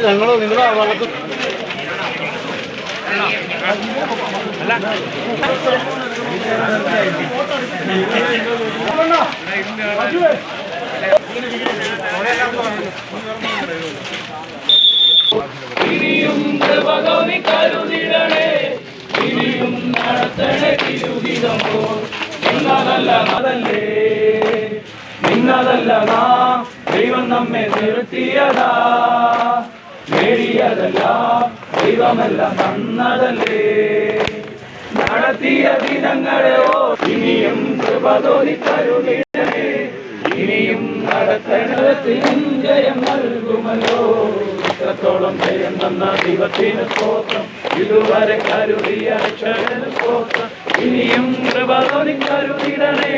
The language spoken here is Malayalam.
ഞങ്ങൾ നിങ്ങളെ വള്ളത്തിൽ ഇനിയും കൃപകോനി കരുതിടണേ, ഇനിയും നടത്തണേ തിരുഹിതമോ. നിന്നതല്ല അതല്ലേ, നിന്നതല്ല നാം ദൈവം നമ്മെ നിർത്തിയതാ. നേടിയതല്ല ദൈവമെല്ലാം തന്നതല്ലേ. നടത്തിയ ദിനങ്ങളെയോ ഇനിയും കൃപകോനി കരുതിടണേ, ഇനിയും നടത്തണത്തിന് ജയം നൽകുമല്ലോ. ഇത്രത്തോളം ജയം തന്ന ദൈവത്തിന് സ്തോത്രം, ഇതുവരെ കരുതിയ രക്ഷകന് സ്തോത്രം. ഇനിയും കൃപ തോന്നി കരുതിടണേ.